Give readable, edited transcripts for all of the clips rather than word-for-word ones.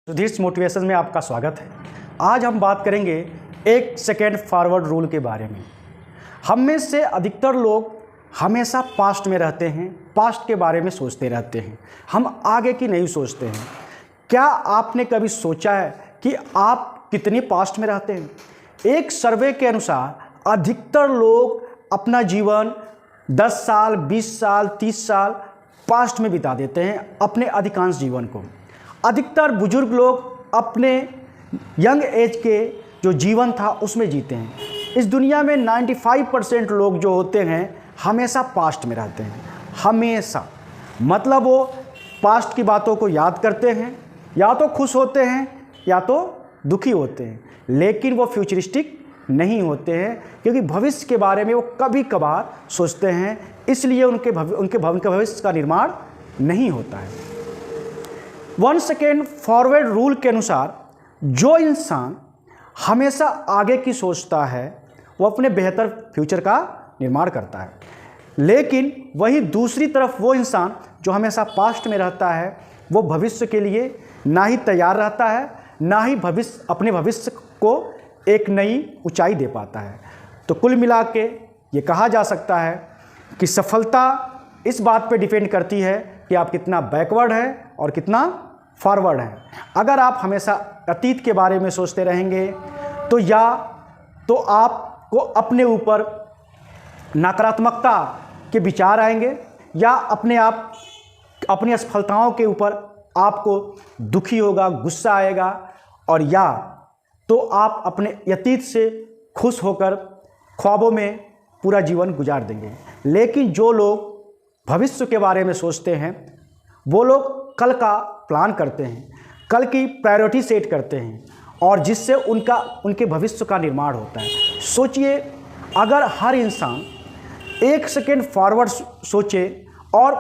Sudhir motivation में आपका स्वागत है। आज हम बात करेंगे एक सेकेंड फॉरवर्ड रूल के बारे में। हम में से अधिकतर लोग हमेशा पास्ट में रहते हैं, पास्ट के बारे में सोचते रहते हैं, हम आगे की नहीं सोचते हैं। क्या आपने कभी सोचा है कि आप कितनी पास्ट में रहते हैं? एक सर्वे के अनुसार अधिकतर लोग अपना जीवन 10 साल, 20 साल, 30 साल पास्ट में बिता देते हैं अपने अधिकांश जीवन को। अधिकतर बुजुर्ग लोग अपने यंग एज के जो जीवन था उसमें जीते हैं। इस दुनिया में 95% लोग जो होते हैं हमेशा पास्ट में रहते हैं, हमेशा। मतलब वो पास्ट की बातों को याद करते हैं, या तो खुश होते हैं या तो दुखी होते हैं, लेकिन वो फ्यूचरिस्टिक नहीं होते हैं, क्योंकि भविष्य के बारे में वो कभी कभार सोचते हैं, इसलिए उनके भविष्य का निर्माण नहीं होता है। 1 सेकेंड फॉरवर्ड रूल के अनुसार जो इंसान हमेशा आगे की सोचता है वो अपने बेहतर फ्यूचर का निर्माण करता है, लेकिन वही दूसरी तरफ वो इंसान जो हमेशा पास्ट में रहता है वो भविष्य के लिए ना ही तैयार रहता है, ना ही अपने भविष्य को एक नई ऊंचाई दे पाता है। तो कुल मिला के ये कहा जा सकता है कि सफलता इस बात पे डिपेंड करती है कि आप कितना बैकवर्ड है और कितना फॉरवर्ड है। अगर आप हमेशा अतीत के बारे में सोचते रहेंगे तो या तो आपको अपने ऊपर नकारात्मकता के विचार आएंगे, या अपनी असफलताओं के ऊपर आपको दुखी होगा, गुस्सा आएगा, और या तो आप अपने अतीत से खुश होकर ख्वाबों में पूरा जीवन गुजार देंगे। लेकिन जो लोग भविष्य के बारे में सोचते हैं वो लोग कल का प्लान करते हैं, कल की प्रायोरिटी सेट करते हैं, और जिससे उनके भविष्य का निर्माण होता है। सोचिए, अगर हर इंसान 1 सेकेंड फॉरवर्ड सोचे और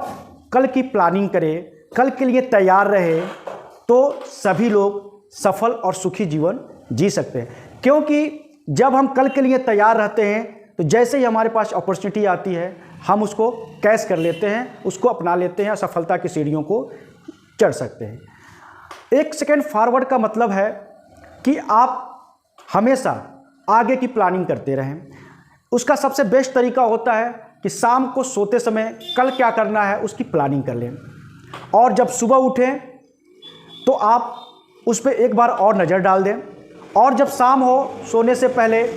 कल की प्लानिंग करे, कल के लिए तैयार रहे, तो सभी लोग सफल और सुखी जीवन जी सकते हैं। क्योंकि जब हम कल के लिए तैयार रहते हैं तो जैसे ही हमारे पास अपॉर्चुनिटी आती है हम उसको कैच कर लेते हैं, उसको अपना लेते हैं और सफलता की सीढ़ियों को चढ़ सकते हैं। 1 सेकेंड फॉरवर्ड का मतलब है कि आप हमेशा आगे की प्लानिंग करते रहें। उसका सबसे बेस्ट तरीका होता है कि शाम को सोते समय कल क्या करना है उसकी प्लानिंग कर लें, और जब सुबह उठें तो आप उस पर एक बार और नज़र डाल दें, और जब शाम हो सोने से पहले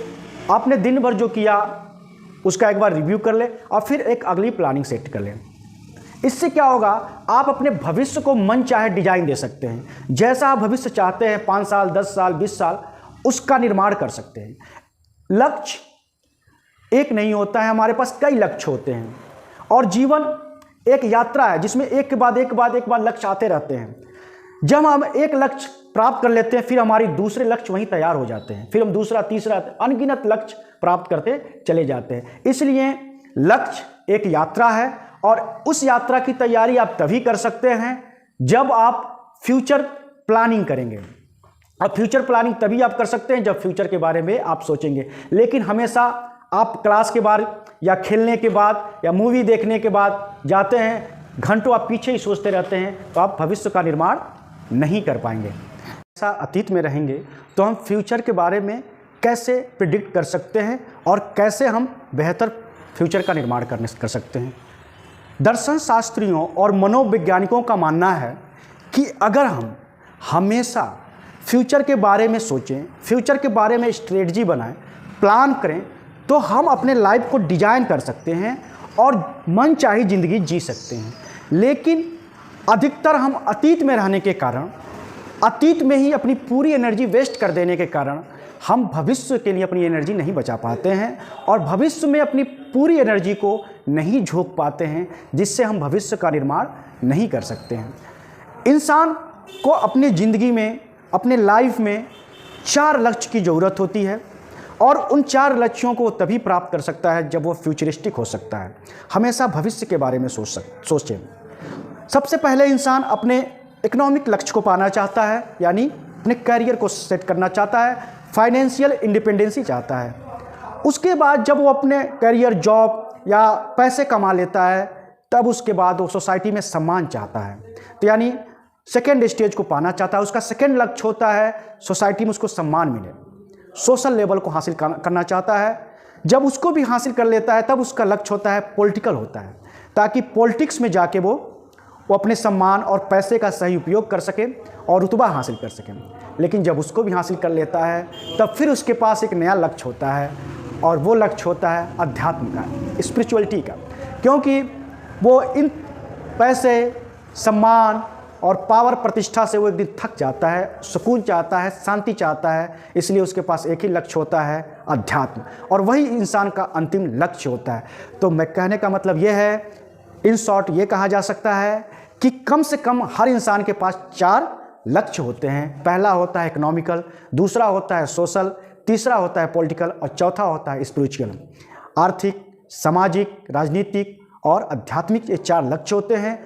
आपने दिन भर जो किया उसका एक बार रिव्यू कर लें और फिर एक अगली प्लानिंग सेट कर लें। इससे क्या होगा, आप अपने भविष्य को मन चाहे डिजाइन दे सकते हैं। जैसा आप भविष्य चाहते हैं 5 साल, 10 साल, 20 साल, उसका निर्माण कर सकते हैं। लक्ष्य एक नहीं होता है, हमारे पास कई लक्ष्य होते हैं, और जीवन एक यात्रा है जिसमें एक के बाद एक लक्ष्य आते रहते हैं। जब हम एक लक्ष्य प्राप्त कर लेते हैं फिर हमारी दूसरे लक्ष्य वहीं तैयार हो जाते हैं, फिर हम दूसरा, तीसरा, अनगिनत लक्ष्य प्राप्त करते चले जाते हैं। इसलिए लक्ष्य एक यात्रा है, और उस यात्रा की तैयारी आप तभी कर सकते हैं जब आप फ्यूचर प्लानिंग करेंगे, और फ्यूचर प्लानिंग तभी आप कर सकते हैं जब फ्यूचर के बारे में आप सोचेंगे। लेकिन हमेशा आप क्लास के बाद या खेलने के बाद या मूवी देखने के बाद जाते हैं, घंटों आप पीछे ही सोचते रहते हैं, तो आप भविष्य का निर्माण नहीं कर पाएंगे। ऐसा अतीत में रहेंगे तो हम फ्यूचर के बारे में कैसे प्रिडिक्ट कर सकते हैं और कैसे हम बेहतर फ्यूचर का निर्माण कर सकते हैं। दर्शन शास्त्रियों और मनोवैज्ञानिकों का मानना है कि अगर हम हमेशा फ्यूचर के बारे में सोचें, फ्यूचर के बारे में स्ट्रेटजी बनाएं, प्लान करें, तो हम अपने लाइफ को डिजाइन कर सकते हैं और मन चाही ज़िंदगी जी सकते हैं। लेकिन अधिकतर हम अतीत में रहने के कारण, अतीत में ही अपनी पूरी एनर्जी वेस्ट कर देने के कारण हम भविष्य के लिए अपनी एनर्जी नहीं बचा पाते हैं, और भविष्य में अपनी पूरी एनर्जी को नहीं झोंक पाते हैं, जिससे हम भविष्य का निर्माण नहीं कर सकते हैं। इंसान को अपनी ज़िंदगी में, अपने लाइफ में 4 लक्ष्य की ज़रूरत होती है, और उन 4 लक्ष्यों को तभी प्राप्त कर सकता है जब वो फ्यूचरिस्टिक हो सकता है। हमेशा भविष्य के बारे में सोचें। सबसे पहले इंसान अपने इकोनॉमिक लक्ष्य को पाना चाहता है, यानी अपने करियर को सेट करना चाहता है, फाइनेंशियल इंडिपेंडेंसी चाहता है। उसके बाद जब वो अपने करियर, जॉब या पैसे कमा लेता है, तब उसके बाद वो सोसाइटी में सम्मान चाहता है। तो यानी सेकेंड स्टेज को पाना चाहता है, उसका सेकेंड लक्ष्य होता है सोसाइटी में उसको सम्मान मिले, सोशल लेवल को हासिल करना चाहता है। जब उसको भी हासिल कर लेता है तब उसका लक्ष्य होता है पॉलिटिकल होता है, ताकि पॉलिटिक्स में जाके वो अपने सम्मान और पैसे का सही उपयोग कर सके और रुतबा हासिल कर सके। लेकिन जब उसको भी हासिल कर लेता है तब फिर उसके पास एक नया लक्ष्य होता है, और वो लक्ष्य होता है अध्यात्म का, स्पिरिचुअलिटी का, क्योंकि वो इन पैसे, सम्मान और पावर, प्रतिष्ठा से वो एक दिन थक जाता है, सुकून चाहता है, शांति चाहता है। इसलिए उसके पास एक ही लक्ष्य होता है, अध्यात्म, और वही इंसान का अंतिम लक्ष्य होता है। तो मैं कहने का मतलब ये है, इन शॉर्ट ये कहा जा सकता है कि कम से कम हर इंसान के पास 4 लक्ष्य होते हैं। पहला होता है इकोनॉमिकल, दूसरा होता है सोशल, तीसरा होता है पॉलिटिकल और चौथा होता है स्पिरिचुअल। आर्थिक, सामाजिक, राजनीतिक और आध्यात्मिक ये 4 लक्ष्य होते हैं।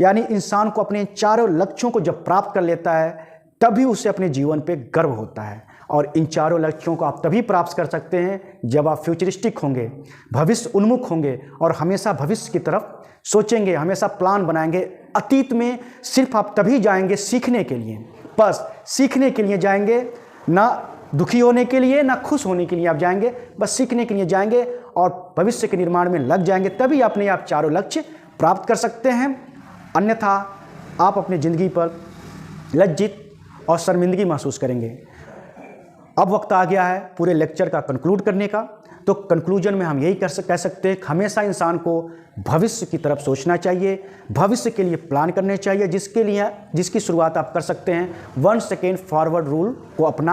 यानी इंसान को अपने चारों लक्ष्यों को जब प्राप्त कर लेता है तभी उसे अपने जीवन पे गर्व होता है। और इन चारों लक्ष्यों को आप तभी प्राप्त कर सकते हैं जब आप फ्यूचरिस्टिक होंगे, भविष्य उन्मुख होंगे और हमेशा भविष्य की तरफ सोचेंगे, हमेशा प्लान बनाएंगे। अतीत में सिर्फ आप तभी जाएंगे सीखने के लिए, बस सीखने के लिए जाएंगे, ना दुखी होने के लिए ना खुश होने के लिए आप जाएंगे, बस सीखने के लिए जाएंगे और भविष्य के निर्माण में लग जाएंगे। तभी अपने आप चारों लक्ष्य प्राप्त कर सकते हैं। अन्यथा आप अपनी ज़िंदगी पर लज्जित और शर्मिंदगी महसूस करेंगे। अब वक्त आ गया है पूरे लेक्चर का कंक्लूड करने का। तो कंक्लूजन में हम यही कह सकते हैं कि हमेशा इंसान को भविष्य की तरफ सोचना चाहिए, भविष्य के लिए प्लान करने चाहिए, जिसकी शुरुआत आप कर सकते हैं 1 सेकेंड फॉरवर्ड रूल को अपना